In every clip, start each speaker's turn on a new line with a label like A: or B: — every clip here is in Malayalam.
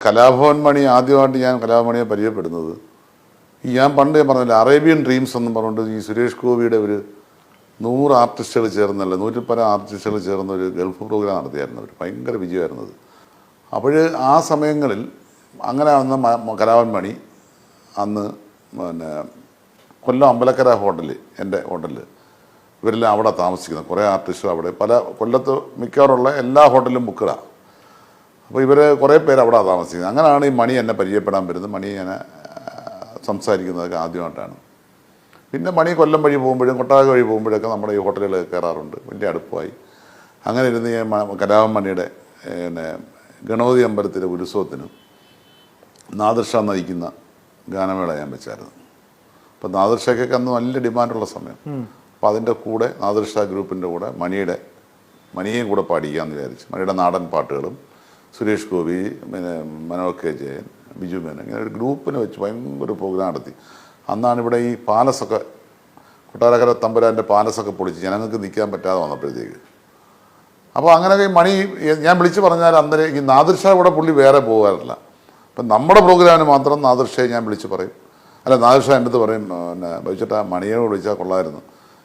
A: കലാഭവൻ മണി ആദ്യമായിട്ട് ഞാൻ കലാഭവൻ മണിയെ പരിചയപ്പെടുന്നത് ഞാൻ പറഞ്ഞില്ല അറേബ്യൻ ഡ്രീംസ് എന്നും പറഞ്ഞുകൊണ്ട് ഈ സുരേഷ് ഗോപിയുടെ ഒരു 100 ആർട്ടിസ്റ്റുകൾ ചേർന്നല്ല 100 ആർട്ടിസ്റ്റുകൾ ചേർന്ന ഒരു ഗൾഫ് പ്രോഗ്രാം നടത്തിയായിരുന്നു. അവർ ഭയങ്കര വിജയമായിരുന്നത്. അപ്പോൾ ആ സമയങ്ങളിൽ അങ്ങനെ വന്ന കലാഭവൻ മണി അന്ന് പിന്നെ കൊല്ലം അമ്പലക്കര ഹോട്ടലിൽ എൻ്റെ ഹോട്ടലിൽ ഇവരെല്ലാം അവിടെ താമസിക്കുന്നത് കുറേ ആർട്ടിസ്റ്റുകൾ അവിടെ പല കൊല്ലത്ത് മിക്കവാറുള്ള എല്ലാ ഹോട്ടലിലും ബുക്കഡാണ്. അപ്പോൾ ഇവർ കുറേ പേര് അവിടെ താമസിക്കുന്നത്. അങ്ങനെയാണ് ഈ മണി എന്നെ പരിചയപ്പെടാൻ വരുന്നത്. മണി ഞാൻ സംസാരിക്കുന്നതൊക്കെ ആദ്യമായിട്ടാണ്. പിന്നെ മണി കൊല്ലം വഴി പോകുമ്പോഴും കൊട്ടാക വഴി പോകുമ്പോഴൊക്കെ നമ്മുടെ ഈ ഹോട്ടലുകളിൽ കയറാറുണ്ട്. വലിയ അടുപ്പമായി. അങ്ങനെ ഇരുന്ന് ഞാൻ കലാഭവൻ മണിയുടെ പിന്നെ ഗണപതി അമ്പലത്തിലെ ഉത്സവത്തിന് നാദിർഷ നയിക്കുന്ന ഗാനമേള ഞാൻ വെച്ചായിരുന്നു. അപ്പോൾ നാദിർഷയ്ക്കൊക്കെ അന്ന് നല്ല ഡിമാൻഡുള്ള സമയം. അപ്പോൾ അതിൻ്റെ കൂടെ നാദിർഷ ഗ്രൂപ്പിൻ്റെ കൂടെ മണിയെയും കൂടെ പാടിക്കാമെന്ന് വിചാരിച്ചു. മണിയുടെ നാടൻ പാട്ടുകളും സുരേഷ് ഗോപി പിന്നെ മനോഹർ കെ ജയൻ ബിജു മേനൻ ഇങ്ങനെ ഒരു ഗ്രൂപ്പിനെ വെച്ച് ഭയങ്കര പ്രോഗ്രാം നടത്തി. അന്നാണ് ഇവിടെ ഈ പാലസൊക്കെ കൊട്ടാരക്കര തമ്പുരാൻ്റെ പാലസൊക്കെ പൊളിച്ച് ജനങ്ങൾക്ക് നിൽക്കാൻ പറ്റാതെ വന്നപ്പോഴത്തേക്ക്. അപ്പോൾ അങ്ങനെയൊക്കെ ഈ മണി ഞാൻ വിളിച്ച് പറഞ്ഞാൽ അന്നേരം ഈ നാദിർഷ കൂടെ പുള്ളി വേറെ പോകാറില്ല. അപ്പം നമ്മുടെ പ്രോഗ്രാമിന് മാത്രം നാദിർഷയെ ഞാൻ വിളിച്ച് പറയും. അല്ല നാദിർഷ എൻ്റെ അടുത്ത് പറയും പിന്നെ ബൈച്ചേട്ടാ മണിയോട് വിളിച്ചാൽ കൊള്ളായിരുന്നു.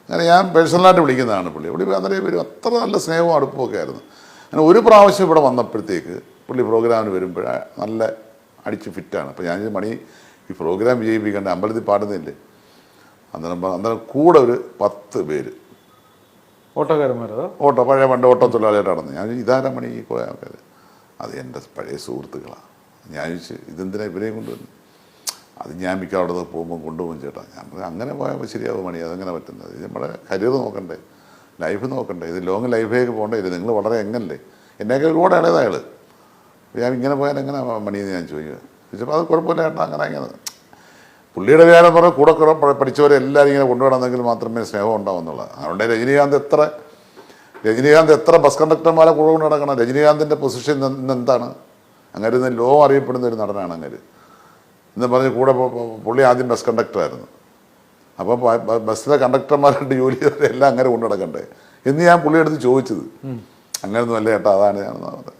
A: അങ്ങനെ ഞാൻ പേഴ്സണലായിട്ട് വിളിക്കുന്നതാണ് പുള്ളി അന്നേരം വരും. അത്ര നല്ല സ്നേഹവും അടുപ്പമൊക്കെ ആയിരുന്നു. അങ്ങനെ ഒരു പ്രാവശ്യം ഇവിടെ വന്നപ്പോഴത്തേക്ക് പുള്ളി പ്രോഗ്രാമിന് വരുമ്പോൾ നല്ല അടിച്ച് ഫിറ്റാണ്. അപ്പോൾ ഞാൻ മണി ഈ പ്രോഗ്രാം വിജയിപ്പിക്കേണ്ട അമ്പലത്തിൽ പാടുന്നില്ലേ അന്നേരം കൂടെ ഒരു 10 പേര്
B: ഓട്ടോക്കാരന്മാരോ
A: പഴയ പണ്ട് ഓട്ടോ തൊഴിലാളിയായിട്ട് നടന്നു. ഞാൻ ഇതാരാ മണി ഈ പോയ ആൾക്കാർ അത് എൻ്റെ പഴയ സുഹൃത്തുക്കളാണ്. ഞാൻ ചോദിച്ചു ഇതെന്തിനാ ഇവരെയും കൊണ്ടുവന്നു. അത് ഞാൻ മിക്ക അവിടെ നിന്ന് പോകുമ്പോൾ കൊണ്ടുപോകും ചേട്ടാ. ഞാൻ അങ്ങനെ പോയാൽ ശരിയാവും മണി അതെങ്ങനെ പറ്റുന്നത്. ഇത് നമ്മുടെ കരിയർ നോക്കണ്ടേ ലൈഫ് നോക്കണ്ടേ. ഇത് ലോങ് ലൈഫിലേക്ക് പോകണ്ടേ. ഇത് നിങ്ങൾ വളരെ എങ്ങനല്ലേ എന്നെയൊക്കെ ഒരുപാട് ഇളയത് അയാൾ. ഞാൻ ഇങ്ങനെ പോയാൽ എങ്ങനെ മണിയെന്ന് ഞാൻ ചോദിക്കുക. ചോദിച്ചപ്പോൾ അത് കുഴപ്പമില്ല ചേട്ടാ അങ്ങനെ പുള്ളിയുടെ വ്യാരം പറഞ്ഞാൽ കൂടെ പഠിച്ചവരെ എല്ലാവരും ഇങ്ങനെ കൊണ്ടുപോകണമെങ്കിൽ മാത്രമേ സ്നേഹം ഉണ്ടാവുന്നുള്ളൂ. അതുകൊണ്ട് രജനീകാന്ത് എത്ര ബസ് കണ്ടക്ടർമാരെ കൂടെ കൊണ്ട് നടക്കണം. രജനീകാന്തിൻ്റെ പൊസിഷൻ ഇന്ന് എന്താണ്. അങ്ങനെ ഇന്ന് ലോ അറിയപ്പെടുന്ന ഒരു നടനാണ് അങ്ങനെ എന്ന് പറഞ്ഞ് കൂടെ പുള്ളി ആദ്യം ബസ് കണ്ടക്ടറായിരുന്നു. അപ്പോൾ ബസ്സിലെ കണ്ടക്ടർമാരുടെ ജോലി എല്ലാം അങ്ങനെ കൊണ്ടു നടക്കണ്ടേ എന്ന് ഞാൻ പുള്ളിയെടുത്ത് ചോദിച്ചത്. അങ്ങനെയൊന്നും അല്ല ചേട്ടാ അതാണ് ഞാൻ പറഞ്ഞത്.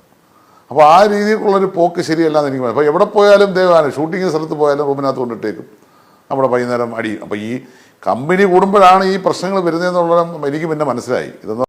A: അപ്പോൾ ആ രീതിയിലുള്ളൊരു പോക്ക് ശരിയല്ലാന്ന് എനിക്ക് മനസ്സിലായി. അപ്പോൾ എവിടെ പോയാലും ദൈവമാണ് ഷൂട്ടിങ് സ്ഥലത്ത് പോയാലും റൂമിനകത്ത് കൊണ്ടിട്ടേക്കും നമ്മുടെ വൈകുന്നേരം അടിയും. അപ്പോൾ ഈ കമ്പനി കൂടുമ്പോഴാണ് ഈ പ്രശ്നങ്ങൾ വരുന്നതെന്നുള്ളത് എനിക്ക് പിന്നെ മനസ്സിലായി. ഇതൊന്നും